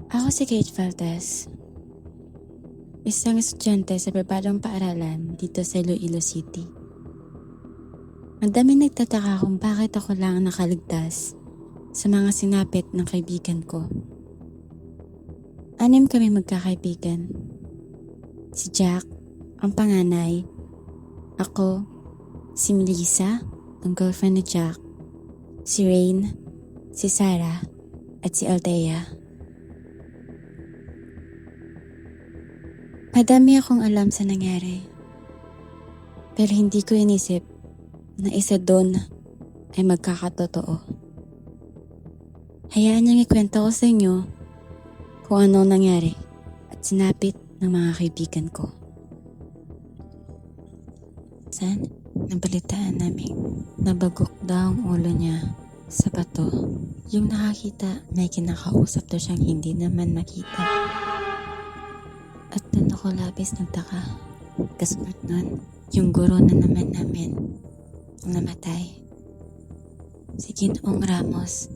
Ako si Kate Valdez, isang estudyante sa pribadong paaralan dito sa Iloilo City. Ang daming nagtataka kung bakit ako lang ang nakaligtas sa mga sinapit ng kaibigan ko. 6 kami magkakaibigan. Si Jack, ang panganay. Ako, si Melissa, ang girlfriend ni Jack. Si Rain, si Sarah, at si Althea. Madami akong alam sa nangyari. Pero hindi ko inisip na isa doon ay magkakatotoo. Hayaan niyang ikwento ko sa inyo kung ano nangyari at sinapit ng mga kaibigan ko. San? Nabalitaan namin nabagok daw ang ulo niya sa bato. Yung nakakita may kinakausap daw siyang hindi naman makita. At doon ako labis nagtaka. Kasunod nun, yung guro na naman namin namatay. Si Ginoong Ramos.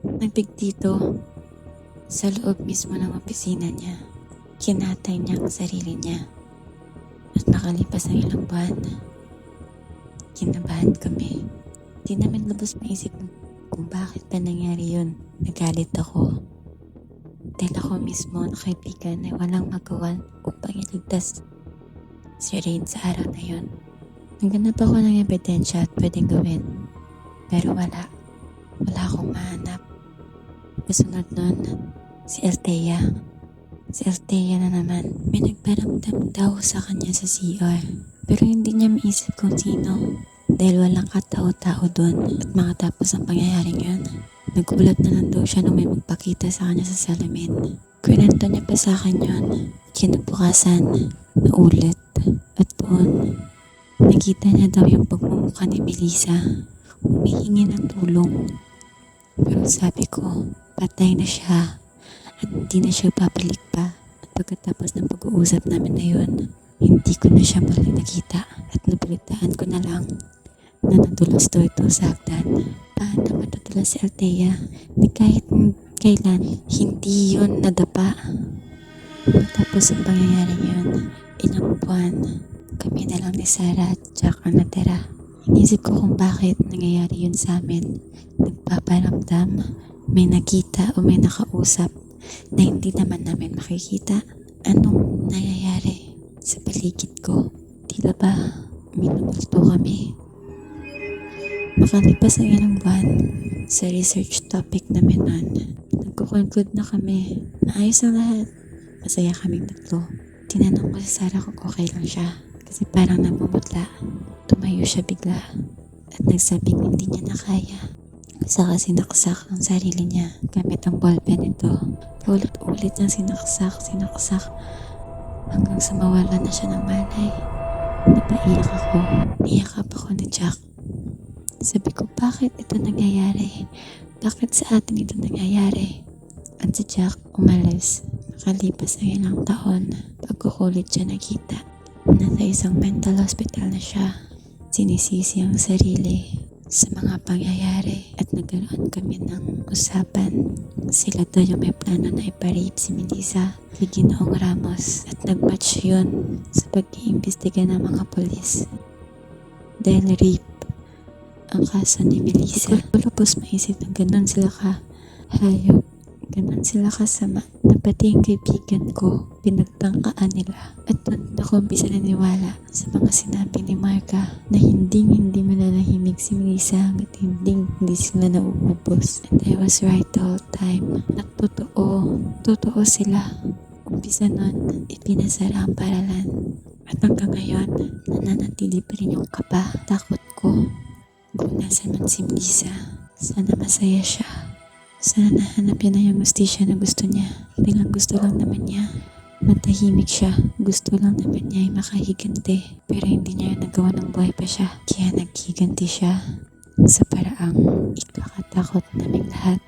Nagpigtito sa loob mismo ng opisina niya. Kinatay niya ang sarili niya. At makalipas ang ilang buwan, kinabahan kami. Di namin lubos maisip kung bakit pa nangyari yun. Nagalit ako. Dahil ako mismo na kaibigan ay walang magawa upang iligtas si Rain sa araw na yun. Naghanap ako ng ebidensya at pwedeng gawin. Pero wala. Wala akong mahanap. Kasunod nun, si Althea. Si Althea na naman. May nagparamdam daw sa kanya sa CR. Pero hindi niya maisip kung sino. Dahil walang katao-tao doon. At makatapos ang pangyayaring yun, nagulat na lang daw siya nung may magpakita sa kanya sa salamin. Kwento niya pa sa akin yun. Kinabukasan, naulit. At doon, nakita niya daw yung pagmumukha ni Melissa. Humihingi ng tulong. Pero sabi ko, patay na siya. At hindi na siya babalik pa. At pagkatapos ng pag-uusap namin na yun, hindi ko na siya muli nakita. At nabalitaan ko na lang na nadulas daw ito sa hagdan. Paano matutulas si Althea ni kahit kailan hindi yun nadapa. Matapos ang pangyayari yun, ilang buwan, kami na lang ni Sarah at Jack ang natira. Inisip ko kung bakit nangyayari yun sa amin. Nagpaparamdam, may nakita o may nakausap na hindi naman namin makikita. Anong nangyayari sa paligid ko? Tila ba minumulto kami? Makalipas ang ilang buwan sa research topic namin nun, nagko-conclude na kami. Naayos ang lahat. Masaya kaming tatlo. Tinanong ko si Sarah kung okay lang siya kasi parang namumutla. Tumayo siya bigla at nagsabing hindi niya na kaya. Saka sinaksak ang sarili niya gamit ang ballpen nito. Paulit-ulit niyang sinaksak hanggang sa mawala na siya ng malay. Napaiyak ako. Niyakap ako ni Jack. Sabi ko, bakit ito nangyayari? Bakit sa atin ito nangyayari? At si Jack umalis. Nakalipas ang ilang taon, pagkukulit siya nakita. Nasa isang mental hospital na siya. Sinisisi ang sarili sa mga pangyayari at nagkaroon kami ng usapan. Sila daw yung may plano na iparape si Melissa kay Ginoong Ramos at nag-match yun sa pag-iimbestiga ng mga polis. Dahil rape ang kaso ni Melissa. Hindi ko lubos maisip na ganun sila ka hayop. Ganun sila kasama na pati yung kaibigan ko pinagtangkaan nila. At doon ako umpisa naniwala sa mga sinabi ni Marka na hindi mananahimik si Melissa hanggat hindi sila nauubos. And I was right the whole time. Totoo sila. Umpisa nun, ipinasara ang paralan. At hanggang ngayon, nananatili pa rin yung kaba. Takot ko kung nasan man si Melissa. Sana masaya siya. Sana nahanap niya na yung hustisya na gusto niya. Dahil ang gusto lang naman niya, matahimik siya. Gusto lang naman niya ay makahiganti. Pero hindi niya nagawa ng buhay pa siya. Kaya naghiganti siya sa paraang ikakatakot naming lahat.